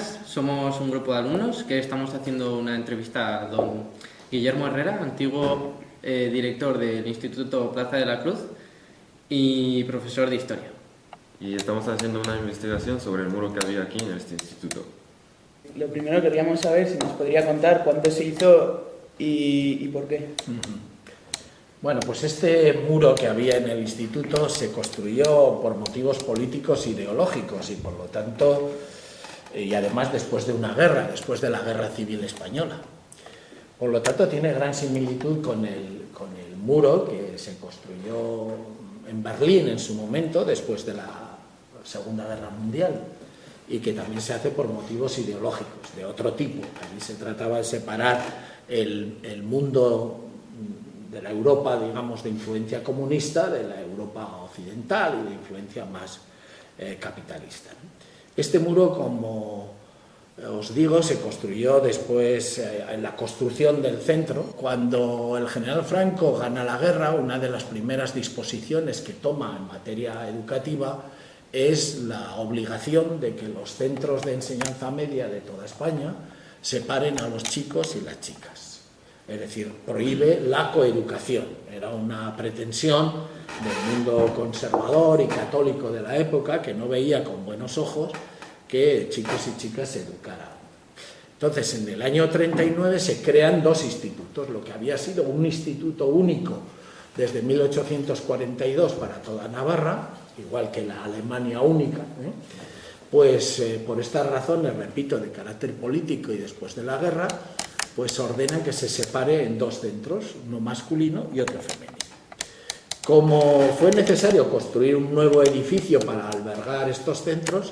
buenas. Somos un grupo de alumnos que estamos haciendo una entrevista a don Guillermo Herrera, antiguo director del Instituto Plaza de la Cruz y profesor de Historia. Y estamos haciendo una investigación sobre el muro que había aquí en este instituto. Lo primero queríamos saber si nos podría contar cuándo se hizo y por qué. Bueno, pues este muro que había en el instituto se construyó por motivos políticos ideológicos y por lo tanto, y además después de una guerra, después de la Guerra Civil Española. Por lo tanto tiene gran similitud con el muro que se construyó en Berlín en su momento, después de la Segunda Guerra Mundial, y que también se hace por motivos ideológicos, de otro tipo. Allí se trataba de separar el mundo de la Europa, digamos, de influencia comunista, de la Europa occidental y de influencia más capitalista. Este muro, como os digo, se construyó después en la construcción del centro. Cuando el general Franco gana la guerra, una de las primeras disposiciones que toma en materia educativa es la obligación de que los centros de enseñanza media de toda España separen a los chicos y las chicas. Es decir, prohíbe la coeducación. Era una pretensión del mundo conservador y católico de la época, que no veía con buenos ojos que chicos y chicas se educaran. Entonces, en el año 39 se crean dos institutos, lo que había sido un instituto único desde 1842 para toda Navarra, igual que la Alemania única, pues por estas razones, repito, de carácter político y después de la guerra, pues ordenan que se separe en dos centros, uno masculino y otro femenino. Como fue necesario construir un nuevo edificio para albergar estos centros,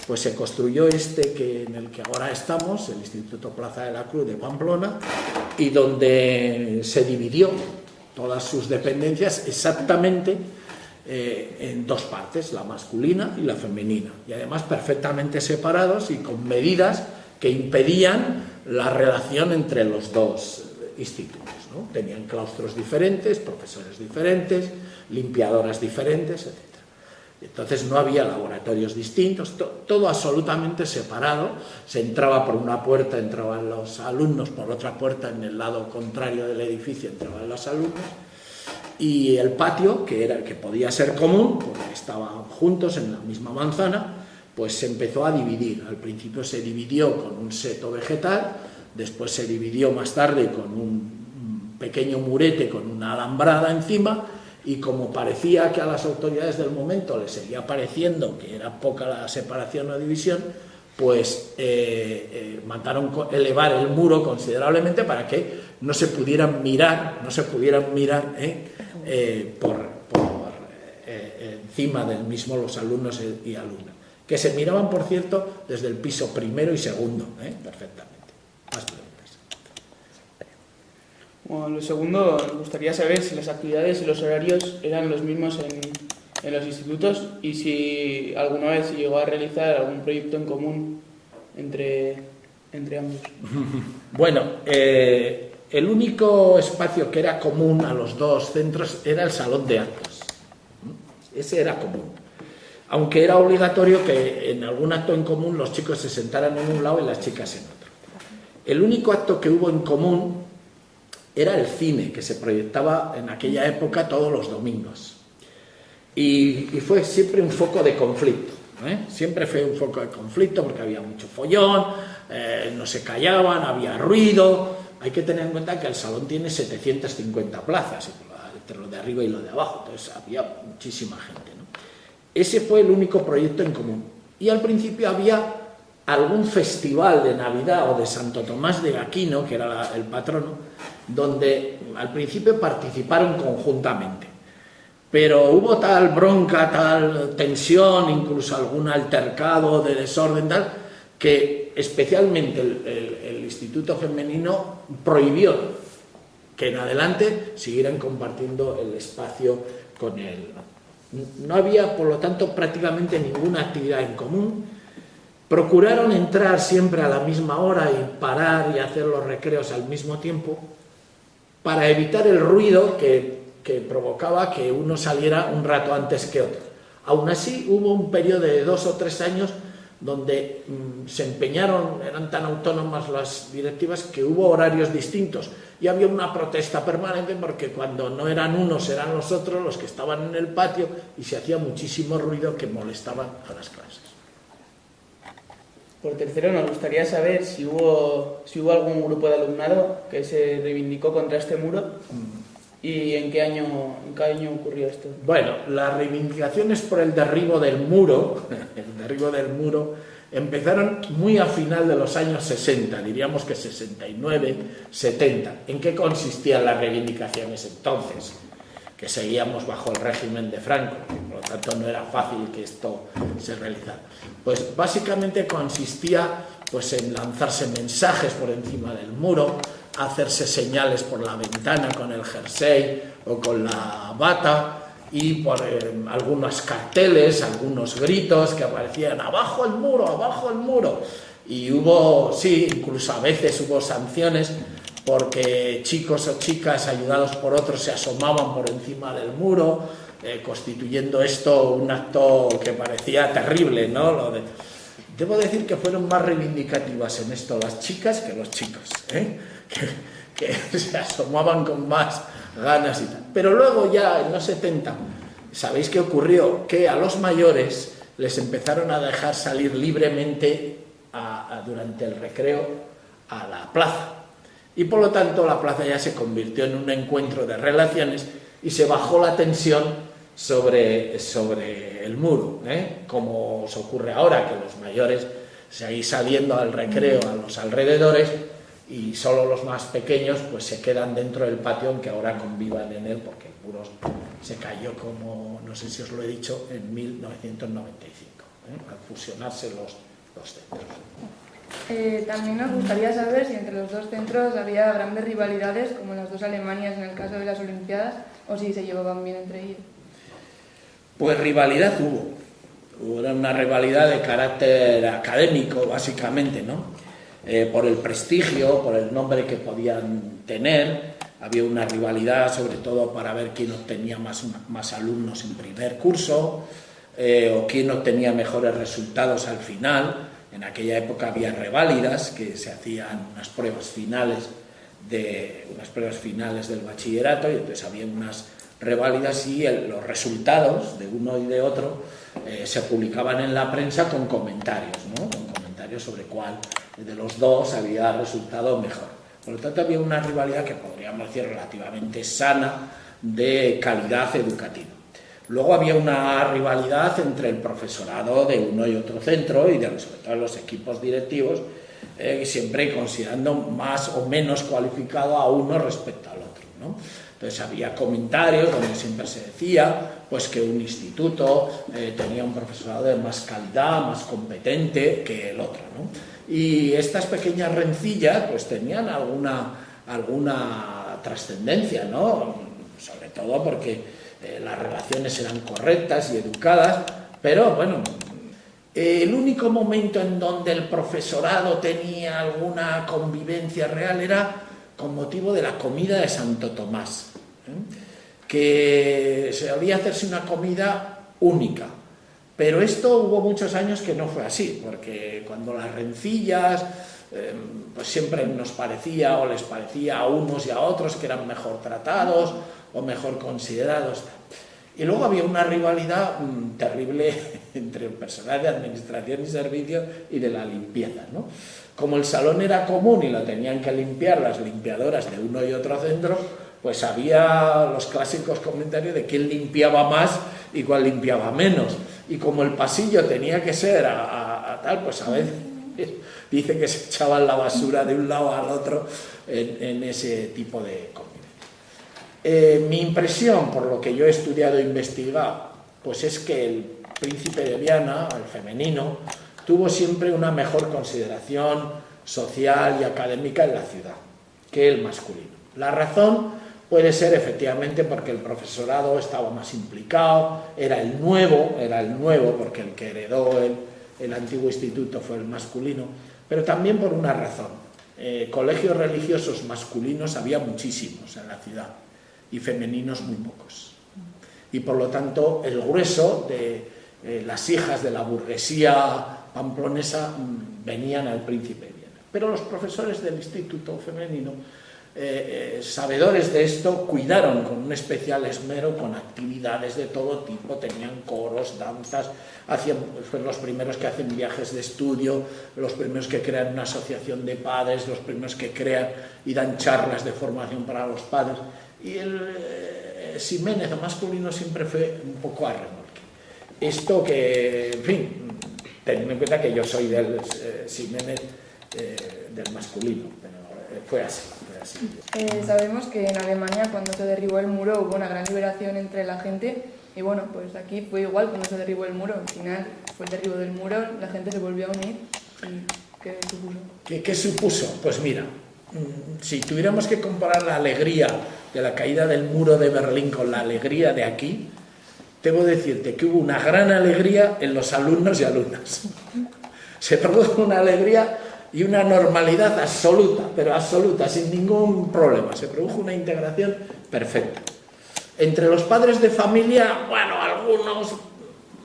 pues se construyó en el que ahora estamos, el Instituto Plaza de la Cruz de Pamplona, y donde se dividió todas sus dependencias exactamente en dos partes, la masculina y la femenina, y además perfectamente separados y con medidas que impedían la relación entre los dos institutos, ¿no? Tenían claustros diferentes, profesores diferentes, limpiadoras diferentes, etc. Entonces no había laboratorios distintos, todo absolutamente separado. Se entraba por una puerta, entraban los alumnos, por otra puerta en el lado contrario del edificio entraban los alumnos, y el patio, que podía ser común, porque estaban juntos en la misma manzana, pues se empezó a dividir. Al principio se dividió con un seto vegetal, después se dividió más tarde con un pequeño murete con una alambrada encima, y como parecía que a las autoridades del momento les seguía pareciendo que era poca la separación o división, pues mandaron elevar el muro considerablemente para que no se pudieran mirar encima del mismo los alumnos y alumnas, que se miraban, por cierto, desde el piso primero y segundo, perfectamente. Más preguntas. Bueno, lo segundo, me gustaría saber si las actividades y los horarios eran los mismos en los institutos y si alguna vez se llegó a realizar algún proyecto en común entre ambos. Bueno, el único espacio que era común a los dos centros era el salón de actos. Ese era común, aunque era obligatorio que en algún acto en común los chicos se sentaran en un lado y las chicas en otro. El único acto que hubo en común era el cine, que se proyectaba en aquella época todos los domingos. Y fue siempre un foco de conflicto, siempre fue un foco de conflicto porque había mucho follón, no se callaban, había ruido. Hay que tener en cuenta que el salón tiene 750 plazas, entre lo de arriba y lo de abajo, entonces había muchísima gente, ¿no? Ese fue el único proyecto en común. Y al principio había algún festival de Navidad o de Santo Tomás de Aquino, que era el patrono, donde al principio participaron conjuntamente. Pero hubo tal bronca, tal tensión, incluso algún altercado de desorden, tal, que especialmente el Instituto Femenino prohibió que en adelante siguieran compartiendo el espacio con él. No había, por lo tanto, prácticamente ninguna actividad en común. Procuraron entrar siempre a la misma hora y parar y hacer los recreos al mismo tiempo para evitar el ruido que provocaba que uno saliera un rato antes que otro. Aún así, hubo un periodo de 2 o 3 años donde se empeñaron, eran tan autónomas las directivas que hubo horarios distintos y había una protesta permanente porque cuando no eran unos eran los otros los que estaban en el patio y se hacía muchísimo ruido que molestaban a las clases. Por tercero, nos gustaría saber si hubo algún grupo de alumnado que se reivindicó contra este muro y en qué año ocurrió esto. Bueno, las reivindicaciones por el derribo del muro, empezaron muy a final de los años 60, diríamos que 69, 70. ¿En qué consistían las reivindicaciones entonces? Que seguíamos bajo el régimen de Franco, por lo tanto no era fácil que esto se realizara. Pues básicamente consistía pues, en lanzarse mensajes por encima del muro, hacerse señales por la ventana con el jersey o con la bata y por algunos carteles, algunos gritos que aparecían ¡abajo el muro, abajo el muro! Y hubo, sí, incluso a veces hubo sanciones porque chicos o chicas ayudados por otros se asomaban por encima del muro, constituyendo esto un acto que parecía terrible, ¿no? Debo decir que fueron más reivindicativas en esto las chicas que los chicos, que se asomaban con más ganas y tal. Pero luego ya en los 70, ¿sabéis qué ocurrió? Que a los mayores les empezaron a dejar salir libremente durante el recreo a la plaza. Y por lo tanto la plaza ya se convirtió en un encuentro de relaciones y se bajó la tensión sobre el muro, como os ocurre ahora, que los mayores seguís saliendo al recreo a los alrededores y solo los más pequeños pues se quedan dentro del patio, aunque ahora convivan en él, porque el muro se cayó, como no sé si os lo he dicho, en 1995, al fusionarse los centros. También nos gustaría saber si entre los dos centros había grandes rivalidades, como en las dos Alemanias en el caso de las Olimpiadas, o si se llevaban bien entre ellos. Pues rivalidad hubo una rivalidad de carácter académico, básicamente, ¿no? Por el prestigio, por el nombre que podían tener, había una rivalidad sobre todo para ver quién obtenía más alumnos en primer curso, o quién obtenía mejores resultados al final. En aquella época había reválidas, que se hacían unas pruebas finales del bachillerato, y entonces había unas reválidas y los resultados de uno y de otro se publicaban en la prensa con comentarios, ¿no? Con comentarios sobre cuál de los dos había resultado mejor. Por lo tanto, había una rivalidad que podríamos decir relativamente sana de calidad educativa. Luego había una rivalidad entre el profesorado de uno y otro centro y sobre todo los equipos directivos, siempre considerando más o menos cualificado a uno respecto al otro, ¿no? Entonces había comentarios donde siempre se decía pues, que un instituto tenía un profesorado de más calidad, más competente que el otro, ¿no? Y estas pequeñas rencillas pues, tenían alguna trascendencia, ¿no? Sobre todo porque las relaciones eran correctas y educadas, pero bueno, el único momento en donde el profesorado tenía alguna convivencia real era con motivo de la comida de Santo Tomás, que se debía hacerse una comida única, pero esto hubo muchos años que no fue así, porque cuando las rencillas pues siempre nos parecía o les parecía a unos y a otros que eran mejor tratados o mejor considerados. Y luego había una rivalidad terrible entre el personal de administración y servicios y de la limpieza, ¿no? Como el salón era común y lo tenían que limpiar las limpiadoras de uno y otro centro, pues había los clásicos comentarios de quién limpiaba más y cuál limpiaba menos. Y como el pasillo tenía que ser a tal, pues a veces dice que se echaban la basura de un lado al otro en ese tipo de convivencia. Mi impresión, por lo que yo he estudiado e investigado, pues es que el príncipe de Viana, el femenino, tuvo siempre una mejor consideración social y académica en la ciudad que el masculino. La razón puede ser efectivamente porque el profesorado estaba más implicado, era el nuevo, porque el que heredó el antiguo instituto fue el masculino, pero también por una razón. Colegios religiosos masculinos había muchísimos en la ciudad y femeninos muy pocos. Y por lo tanto el grueso de las hijas de la burguesía pamplonesa venían al Príncipe de Viena. Pero los profesores del Instituto Femenino, sabedores de esto, cuidaron con un especial esmero, con actividades de todo tipo, tenían coros, danzas, fueron los primeros que hacen viajes de estudio, los primeros que crean una asociación de padres, los primeros que crean y dan charlas de formación para los padres. Y el Ximénez masculino siempre fue un poco a remolque. Esto que, en fin, teniendo en cuenta que yo soy del Ximénez del masculino, pero fue así. Sabemos que en Alemania, cuando se derribó el muro, hubo una gran liberación entre la gente. Y bueno, pues aquí fue igual cuando se derribó el muro. Al final fue el derribo del muro, la gente se volvió a unir. ¿Y qué supuso? ¿Qué supuso? Pues mira, si tuviéramos que comparar la alegría de la caída del muro de Berlín con la alegría de aquí, debo decirte que hubo una gran alegría en los alumnos y alumnas. Se produjo una alegría y una normalidad absoluta, pero absoluta, sin ningún problema. Se produjo una integración perfecta. Entre los padres de familia, bueno, algunos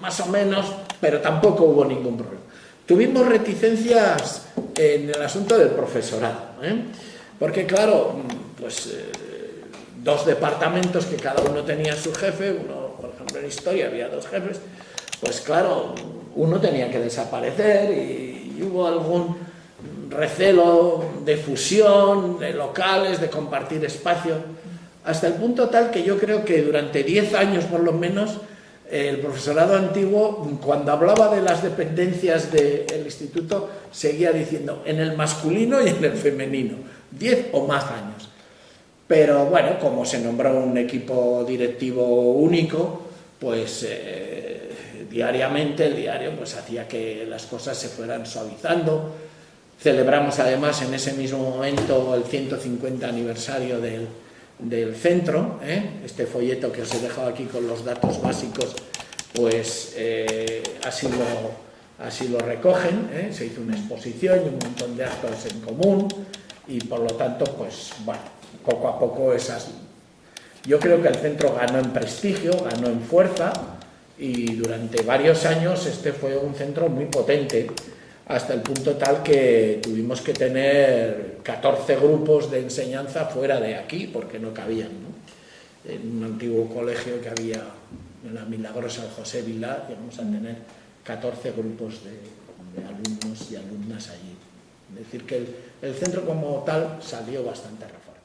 más o menos, pero tampoco hubo ningún problema. Tuvimos reticencias en el asunto del profesorado, porque claro, pues dos departamentos que cada uno tenía su jefe, uno, por ejemplo, en historia había dos jefes, pues claro, uno tenía que desaparecer y hubo algún recelo de fusión, de locales, de compartir espacio, hasta el punto tal que yo creo que durante 10 años por lo menos el profesorado antiguo, cuando hablaba de las dependencias del instituto, seguía diciendo en el masculino y en el femenino, 10 o más años. Pero bueno, como se nombró un equipo directivo único, pues diariamente el diario pues hacía que las cosas se fueran suavizando. Celebramos además en ese mismo momento el 150 aniversario del centro, este folleto que os he dejado aquí con los datos básicos, pues así lo recogen, se hizo una exposición y un montón de actos en común y por lo tanto, pues bueno, poco a poco yo creo que el centro ganó en prestigio, ganó en fuerza y durante varios años este fue un centro muy potente, hasta el punto tal que tuvimos que tener 14 grupos de enseñanza fuera de aquí, porque no cabían, ¿no? En un antiguo colegio que había en la Milagrosa José Vilá, íbamos a tener 14 grupos de alumnos y alumnas allí. Es decir, que el centro como tal salió bastante reformado.